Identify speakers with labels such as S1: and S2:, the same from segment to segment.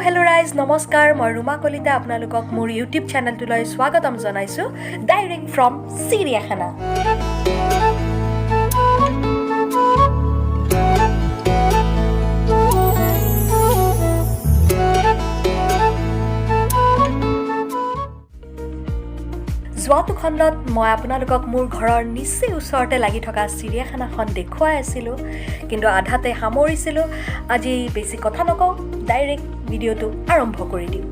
S1: hello guys, নমস্কাৰ মই Ruma Kalita আপোনালোকক মোৰ YouTube চেনেলটোলৈ স্বাগতম জনাইছো ডাইৰেক্ট ফ্ৰম চিৰিয়াখানা। যোৱাটো খণ্ডত মই আপোনালোকক মোৰ ঘৰৰ নিচেই ওচৰতে লাগি থকা চিৰিয়াখানাখন দেখুৱাই আছিলোঁ, কিন্তু আধাতে সামৰিছিলোঁ। আজি বেছি কথা নকওঁ, ডাইৰেক্ট ভিডিঅ'টো আৰম্ভ কৰি দিওঁ।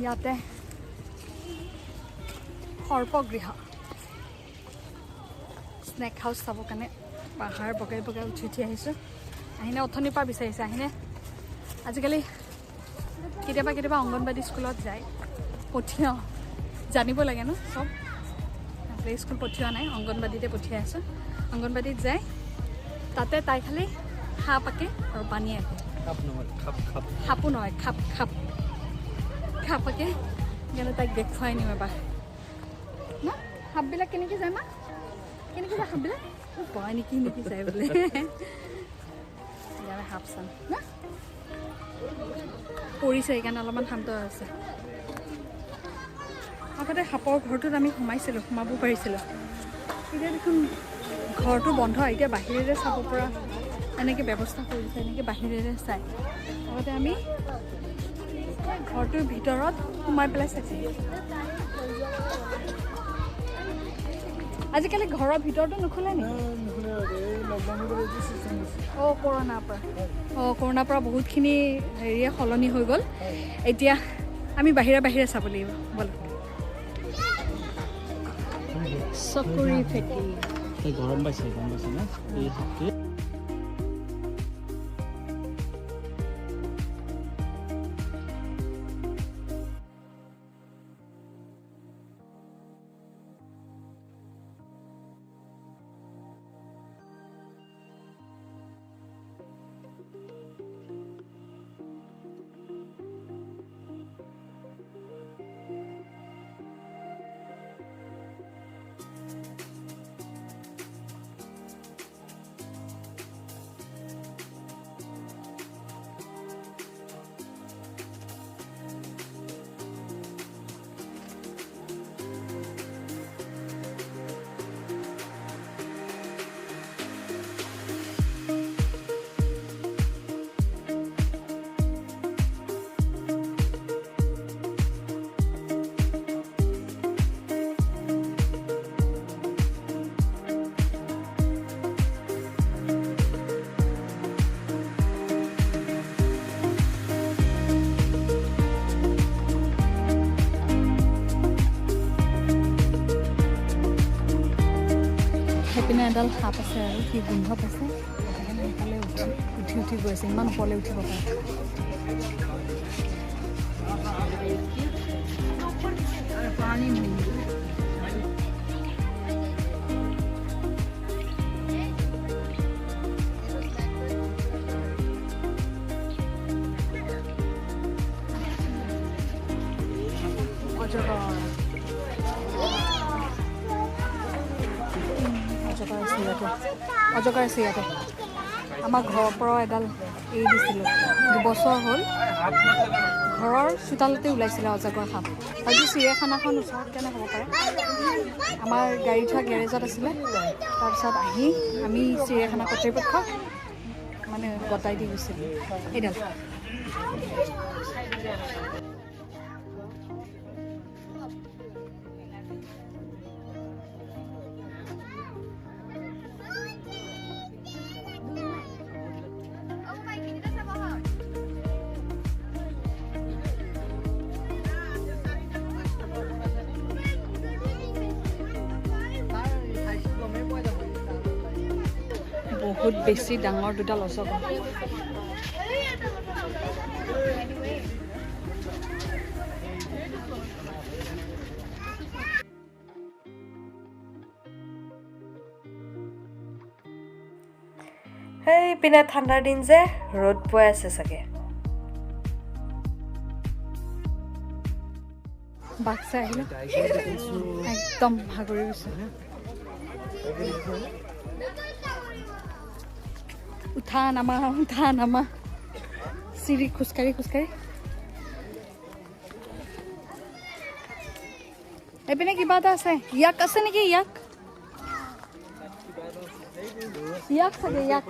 S1: ইয়াতে সৰ্পগৃহ স্নেক হাউচ চাবৰ কাৰণে পাহাৰ বগাই বগাই উঠি আহিছোঁ। আহিনে অথনিৰ পৰা বিচাৰিছে, আহিনে আজিকালি কেতিয়াবা কেতিয়াবা অংগনবাদী স্কুলত যায়, পঠিয়াওঁ জানিব লাগে ন চব। প্লে স্কুল পঠিওৱা নাই, অংগনবাদীতে পঠিয়াই আছোঁ। অংগনবাদীত যায়, তাতে তাই খালি সাপ আঁকে আৰু পানী আঁকে। সাপো নহয়, খাপ খাপ খাপ আঁকে। সেইকাৰণে তাইক দেখুৱাই নিওঁ এবাৰ ন। সাপবিলাক কেনেকৈ যায় মা, কেনেকৈ যায় সাপবিলাক? পঢ়াই নেকি নেকি যায় বোলে। সেইকাৰণে সাপ চাম ন, পৰিছে সেইকাৰণে অলপমান শান্ত হৈছে। আগতে সাপৰ ঘৰটোত আমি সোমাব পাৰিছিলোঁ। এতিয়া দেখোন ঘৰটো বন্ধ, এতিয়া বাহিৰেৰে চাব পৰা এনেকৈ ব্যৱস্থা কৰিছে, এনেকৈ বাহিৰেৰে চাই। আগতে আমি ঘৰটোৰ ভিতৰত সোমাই পেলাই চাইছিলোঁ। আজিকালি ঘৰৰ ভিতৰতো নোখোলে নেকি? কৰোণাৰ পৰা বহুতখিনি হেৰিয়ে সলনি হৈ গ'ল। এতিয়া আমি বাহিৰে চাব লাগিব। ব'লক। চকুৰি ফেটি গৰম পাইছে না। সেইপিনে এডাল সাপ আছে আৰু সি গোন্ধ পাইছে, সেইকাৰণে সেইফালে উঠি গৈছে। ইমান ওপৰলৈ উঠিব পাৰে। অজগৰ আছে ইয়াতে। আমাৰ ঘৰৰ পৰাও এডাল এৰি দিছিলোঁ, 2 বছৰ হ'ল। ঘৰৰ চোতালতে ওলাইছিলে অজগৰ সাপ। হয়তো চিৰিয়াখানাখন ওচৰত কেনে হ'ব পাৰে। আমাৰ গাড়ী থোৱা গেৰেজত আছিলে, তাৰপিছত আহি আমি চিৰিয়াখানা কৰ্তৃপক্ষক মানে গতাই দি গৈছিলোঁ এইডাল। বহুত বেছি ডাঙৰ দুডাল অজগৰ। পিনে ঠাণ্ডাৰ দিন যে ৰ'দ পৰি আছে চাগে। বাক্সা আহিলোঁ, একদম ভাগৰি গৈছোঁ। উঠা নামা চিৰি খোজকাঢ়ি এইপিনে কিবা এটা আছে ইয়াক আছে নেকি ইয়াক চাগে ইয়াক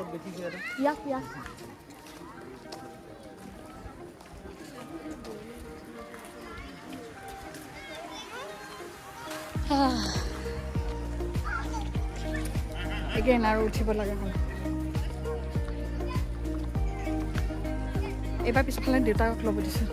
S1: again আৰু উঠিব লাগে হ'ল এবাৰ পিছফালে দেউতাক ল'ব দিছোঁ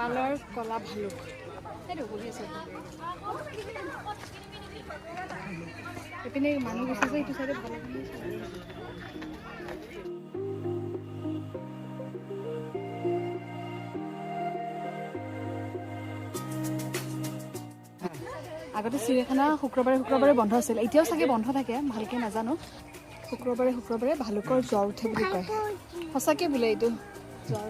S1: হিমালয়ৰ কলা ভালুক সেইটো বহি আছে এইপিনে মানুহ গৈছে যে এইটো চাইডে ভালুক আগতে চিৰিয়াখানা শুক্ৰবাৰে বন্ধ আছিল এতিয়াও চাগে বন্ধ থাকে ভালকৈ নাজানো শুক্ৰবাৰে ভালুকৰ জ্বৰ উঠে বুলি কয় সঁচাকৈ বোলে এইটো জ্বৰ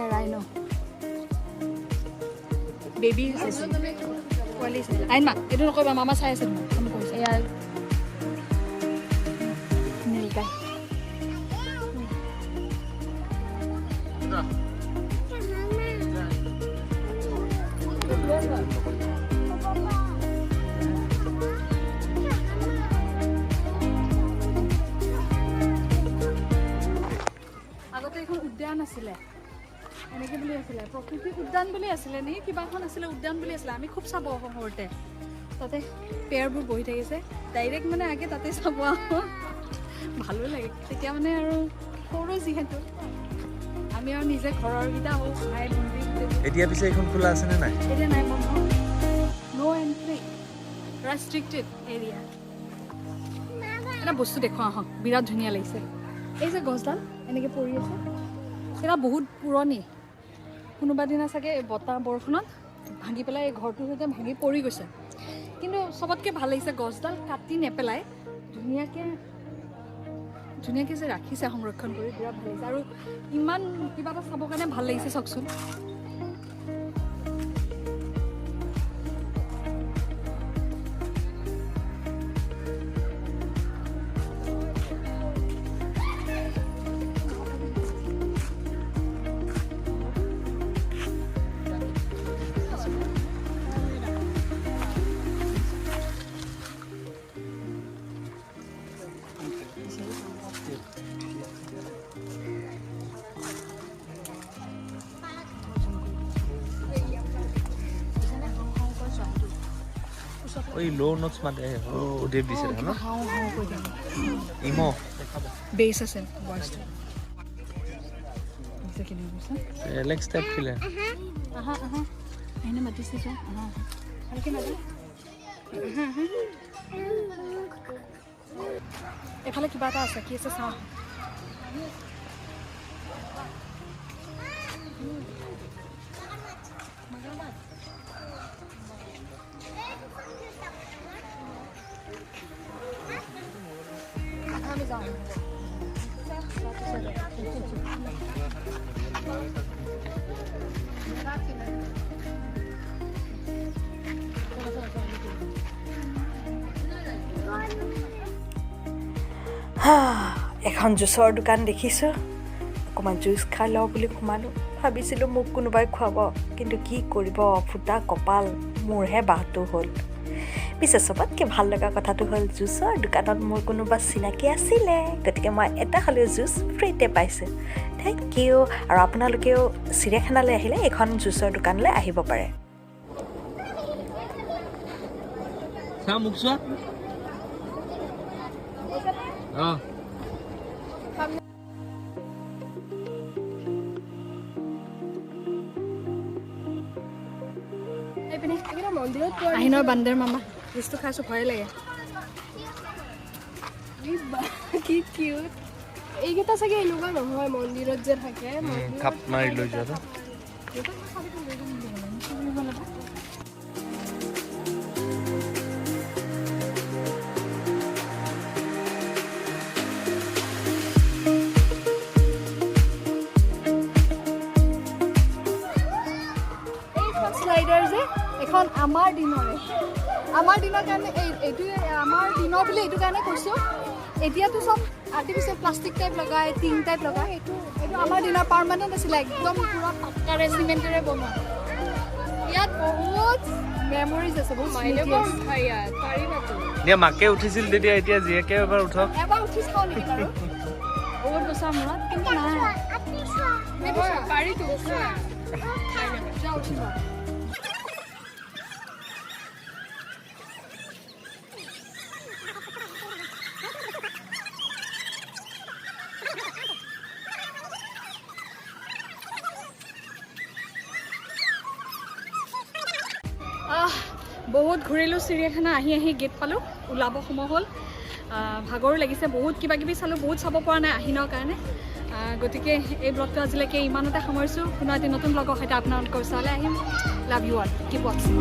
S1: Rhino. Baby is পোৱালি আইনমা এইটো নকৰিবা মামা চাই আছে তুমি কৈছে এয়া নীলকাই আগতে এখন উদ্যান আছিলে এনেকৈ বুলি আছিলে প্ৰকৃতি উদ্যান বুলি আছিলে নেকি কিবা এখন আছিলে উদ্যান বুলি আছিলে আমি খুব চাব সৰুতে তাতে পেয়াৰবোৰ বহি থাকিছে ডাইৰেক্ট মানে আগে তাতে চাব ভালো লাগে তেতিয়া মানে আৰু সৰু যিহেতু আমি আৰু নিজে ঘৰৰকেইটা হওঁ ভাই ভণ্টি
S2: এতিয়া পিছে এখন খোলা আছে নে নাই
S1: এতিয়া নাই বন্ধ নো এণ্ট্ৰি ৰেষ্ট্ৰিক্টেড এৰিয়া এটা বস্তু দেখুৱাওঁ আহক বিৰাট ধুনীয়া লাগিছে এই যে গছডাল এনেকৈ পৰি আছে সেয়া বহুত পুৰণি কোনোবা দিনা চাগে বতাহ বৰষুণত ভাঙি পেলাই এই ঘৰটোৰ সৈতে ভাঙি পৰি গৈছে কিন্তু চবতকৈ ভাল লাগিছে গছডাল কাটি নেপেলাই ধুনীয়াকৈ যে ৰাখিছে সংৰক্ষণ কৰি বিৰাট ভাল লাগিছে আৰু ইমান কিবা এটা চাবৰ কাৰণে ভাল লাগিছে চাওকচোন
S2: ওই লো নোটস মানে ও ডেভ দিছে না
S1: হাও কই দিম
S2: ইমো
S1: বেস আছে ভয়েসটা এটা কি নিউ আছে
S2: এলেক্স স্টেপ ফিলে
S1: আহা আইনা মাতিছে যা আহা হালকে মাতি এফালে কিবা এটা আছে কি আছে চাও এখন জুচৰ দোকান দেখিছোঁ অকণমান জুচ খাই লওঁ বুলি সোমালোঁ ভাবিছিলোঁ মোক কোনোবাই খুৱাব কিন্তু কি কৰিব ফুটা কপাল মোৰহে বাহটো হ'ল পিছে চবতকৈ ভাল লগা কথাটো হ'ল জুচৰ দোকানত মোৰ কোনোবা চিনাকি আছিলে গতিকে মই এটা হ'লেও জুচ ফ্ৰীতে পাইছোঁ থেংক ইউ আৰু আপোনালোকেও চিৰিয়াখানালৈ আহিলে এখন জুচৰ দোকানলৈ আহিব পাৰে এইপিনে
S3: এইকেইটা মন্দিৰত
S1: আহিনৰ বান্দৰ মামা বস্তু খাইছোঁ ভয় লাগে
S3: কি কিউট এইকেইটা চাগে এনেকুৱা নহয় মন্দিৰত যে থাকে
S2: খাপ মাৰি লৈ যোৱা
S1: স্লাইডাৰ যে এখন আমাৰ দিনৰ কাৰণে এইটোৱে আমাৰ দিনৰ বুলি এইটো কাৰণে কৈছোঁ এতিয়াতো চব আৰ্টিফিচিয়েল প্লাষ্টিক টাইপ লগায় টিং টাইপ লগায় এইটো আমাৰ দিনৰ পাৰ্মানেণ্ট আছিলে একদম পুৰা পাক্কাৰে চিমেণ্টেৰে বনোৱা ইয়াত বহুত মেমৰিজ আছে বহুত
S2: দিয়া মাকে উঠিছিল তেতিয়া এতিয়া জীয়েকে এবাৰ উঠক
S1: এবাৰ উঠি চাওঁ নেকি বাৰু বহুত বছৰ মূৰত কিন্তু নাই উঠিবা বহুত ঘূৰিলোঁ চিৰিয়াখানা আহি গেট পালোঁ ওলাব সময় হ'ল ভাগৰো লাগিছে বহুত কিবা কিবি চালোঁ বহুত চাব পৰা নাই আহিনৰ কাৰণে গতিকে এই ব্লগটো আজিলৈকে ইমানতে সামৰিছোঁ কোনো এটি নতুন ব্লগৰ সৈতে আপোনালোকৰ ওচৰলৈ আহিম লাভ ইউ অল কিপ ৱাচিং